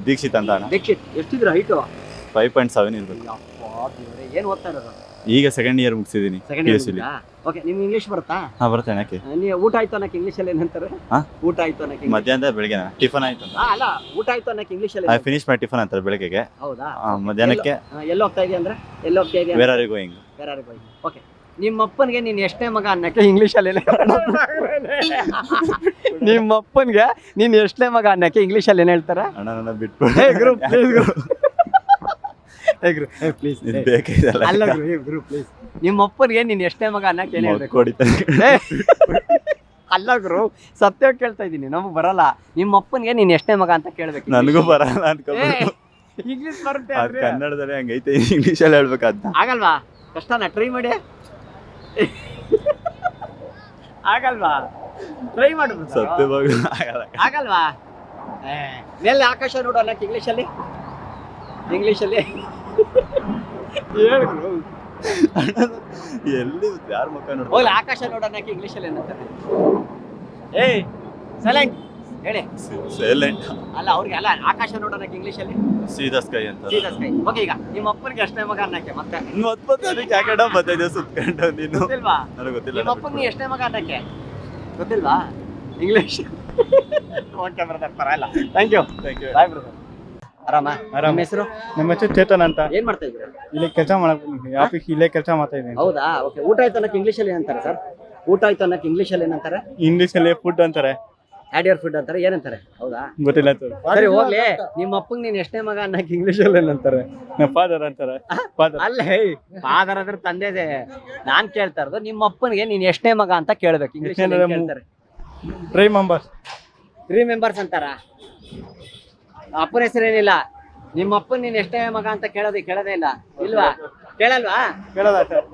ದೀಕ್ಷಿತ್ ಅಂತ ಅಣ್ಣ. ದೀಕ್ಷಿತ್ ಎಷ್ಟಿದ್ರ ಹೈಟು? 5.7 ಇರ್ಬೇಕು. ಏನ್ ಓದ್ತಾ ಇರೋದು? ಈಗ ಸೆಕೆಂಡ್ ಇಯರ್ ಮುಗಿಸಿದೀನಿ. Second year. ಓಕೆ, ನಿಮ್ಗೆ ಇಂಗ್ಲಿಷ್ ಬರುತ್ತಾ? ಹಾ ಬರುತ್ತೆ ಅಣ್ಣಕ್ಕೆ. ನೀವು ಊಟ ಆಯ್ತು ಅನ್ನಕ್ಕೆ ಇಂಗ್ಲಿಷ್ ಅಲ್ಲಿ ಏನಂತಾರೆ? ಊಟ ಆಯ್ತು ಅನ್ನಕ್ಕೆ ಮಧ್ಯಾಹ್ನದ ಬೆಳಿಗ್ಗೆ ಟಿಫನ್ ಆಯ್ತು ಅಂತ. ಅಲ್ಲ, ಊಟ ಆಯ್ತು ಅನ್ನಕ್ಕೆ ಇಂಗ್ಲಿಷ್ ಅಲ್ಲಿ ಐ ಫಿನಿಶ್ ಮೈ ಟಿಫನ್ ಅಂತಾರೆ ಬೆಳಿಗ್ಗೆಗೆ. ಹೌದಾ? ಮಧ್ಯಾಹ್ನಕ್ಕೆ ಎಲ್ಲಿ ಹೋಗ್ತಾ ಇದೀಯ ಅಂದ್ರೆ ಎಲ್ಲಿ ಹೋಗ್ತಾ ಇದೀಯ? Where are you going? Where are you going. Okay, ನಿಮ್ಮಪ್ಪನಿಗೆ ನೀನ್ ಎಷ್ಟೇ ಮಗ ಅನ್ನಕ್ಕೆ ಇಂಗ್ಲಿಷ್ ಅಲ್ಲಿ ನಿಮ್ಮಪ್ಪನಿಗೆ ನೀನ್ ಎಷ್ಟೇ ಮಗ ಅನ್ನಕ್ಕೆ ಇಂಗ್ಲಿಷ್ ಅಲ್ಲಿ ಏನ್ ಹೇಳ್ತಾರೆ? ಅಣ್ಣ ನನ್ನ ಬಿಟ್ಬಿಡು. ಹೇ ಗ್ರೂಪ್ ಪ್ಲೀಸ್ ಅಲ್ಲ ಗ್ರೂಪ್ ಪ್ಲೀಸ್. ನಿಮ್ಮಪ್ಪನಿಗೆ ನೀನ್ ಎಷ್ಟೇ ಮಗ ಅನ್ನಕ್ಕೆ ಏನ್ ಹೇಳ್ಬೇಕು? ಅಲ್ಲ ಗುರು, ಸತ್ಯ ಕೇಳ್ತಾ ಇದೀನಿ, ನಮಗ್ ಬರಲ್ಲ. ನಿಮ್ಮಪ್ಪನಿಗೆ ನೀನ್ ಎಷ್ಟೇ ಮಗ ಅಂತ ಕೇಳ್ಬೇಕು. ನನಗೂ ಬರಲ್ಲ ಅನ್ಕೋಬೇಕು. ಇಂಗ್ಲಿಷ್ ಬರುತ್ತೆ ಕನ್ನಡದಲ್ಲಿ ಹಂಗೈತೆ, ಇಂಗ್ಲಿಷ್ ಅಲ್ಲಿ ಹೇಳ್ಬೇಕಾದ ಆಗಲ್ವಾ? ಕಷ್ಟನಾ? ಟ್ರೈ ಮಾಡಿ. ಆಗಲ್ವಾ? ಟ್ರೈ ಮಾಡು. ಸತ್ಯವಾಗಿ ಆಗಲ್ವಾ? ಮೇಲೆ ಆಕಾಶ ನೋಡು ಅನ್ನಕ್ಕೆ ಇಂಗ್ಲಿಷ್ ಅಲ್ಲಿ ಎಲ್ಲಿ ಯಾರ ಮುಖ ನೋಡಿ ಹೋಗ್ಲಿ. ಆಕಾಶ ನೋಡು ಅನ್ನಕ್ಕೆ ಇಂಗ್ಲಿಷ್ ಅಲ್ಲಿ ಏನಂತಾರೆ? ಏಯ್ ಸೈಲೆಂಟ್ ಹೇಳಿ. ಸೈಲೆಂಟ್ ಅಲ್ಲ, ಅವ್ರಿಗೆ ಅಲ್ಲ. ಆಕಾಶ ನೋಡು ಅನ್ನಕ್ಕೆ ಇಂಗ್ಲಿಷ್ ಅಲ್ಲಿ ಸೀದಾ ಸ್ಕೈ ಅಂತ. ಸೀದಾ ಸ್ಕೈ. ಓಕೆ, ಈಗ ನಿಮ್ಮ ಅಪ್ಪನಿಗೆ ಎಷ್ಟನೇ ಮಗ ಅನ್ನಕ್ಕೆ ಮತ್ತೆ ಅದಕ್ಕೆ ಯಾಕಡ ಬರ್ತೈತೆ ಸುತ್ಕೊಂಡು ನೀನು? ಗೊತ್ತಿಲ್ವಾ? ನನಗೆ ಗೊತ್ತಿಲ್ಲ. ನಿಮ್ಮ ಅಪ್ಪನಿಗೆ ನೀ ಎಷ್ಟನೇ ಮಗ ಅನ್ನಕ್ಕೆ ಗೊತ್ತಿಲ್ವಾ? ಇಂಗ್ಲಿಷ್. ಓಕೆ ಬ್ರದರ್, ಪರವಾಗಿಲ್ಲ. Thank you. Bye brother. ಆರಾಮ? ನಿಮ್ಮ ಹೆಸರು? ನಮ್ಮ ಹೆಸರು ಚೇತನ್ ಅಂತ. ಏನ್ ಮಾಡ್ತಾ ಇದ್ದೀರಾ? ಇಲ್ಲಿ ಕೆಲಸ ಮಾಡಕ್ ಆಫೀಸ್ ಇಲ್ಲೇ ಕೆಲಸ ಮಾಡ್ತಾ ಇದ್ದೀನಿ. ಹೌದಾ? ಓಕೆ, ಊಟ ಆಯ್ತು ಅನ್ನಕ್ಕೆ ಇಂಗ್ಲಿಷ್ ಅಲ್ಲಿ ಏನಂತಾರೆ ಸರ್? ಊಟ ಆಯ್ತು ಅನ್ನಕ್ಕೆ ಇಂಗ್ಲಿಷ್ ಅಲ್ಲಿ ಏನಂತಾರೆ? ಇಂಗ್ಲಿಷ್ ಅಲ್ಲಿ ಫುಡ್ ಅಂತಾರೆ. ಹ್ಯಾಡ್ ಯುವರ್ ಫುಡ್ ಅಂತಾರೆ. ಏನಂತಾರೆ? ಹೌದಾ? ಗೊತ್ತಿಲ್ಲ. ಸರಿ ಹೋಗ್ಲಿ. ನಿಮ್ಮ ಅಪ್ಪಂಗೆ ನೀನ್ ಎಷ್ಟನೇ ಮಗ ಅನ್ನಕ್ಕೆ ಇಂಗ್ಲಿಷ್ ಅಲ್ಲಿ ಏನಂತಾರೆ? ನಮ್ಮ ಫಾದರ್ ಅಂತಾರೆ. ಫಾದರ್ ಅಲ್ಲೇ ಫಾದರ್ ಅಂದ್ರೆ ತಂದೆದೆ. ನಾನ್ ಕೇಳ್ತಾ ಇರೋದು ನಿಮ್ಮ ಅಪ್ಪನಿಗೆ ನೀನ್ ಎಷ್ಟನೇ ಮಗ ಅಂತ ಕೇಳ್ಬೇಕು. ಇಂಗ್ಲಿಷ್ ಅಲ್ಲಿ ಏನ್ ಕೇಳ್ತಾರೆ? 3 ಮೆಂಬರ್ಸ್. 3 ಮೆಂಬರ್ಸ್ ಅಂತಾರ? ಅಪ್ಪನ ಹೆಸರೇನಿಲ್ಲ. ನಿಮ್ಮ ಅಪ್ಪನ್ ನೀನ್ ಎಷ್ಟೇ ಮಗ ಅಂತ ಕೇಳೋದೇ ಇಲ್ಲ ಇಲ್ವಾ? ಕೇಳಲ್ವಾ? ಕೇಳೋದ ಸರ್?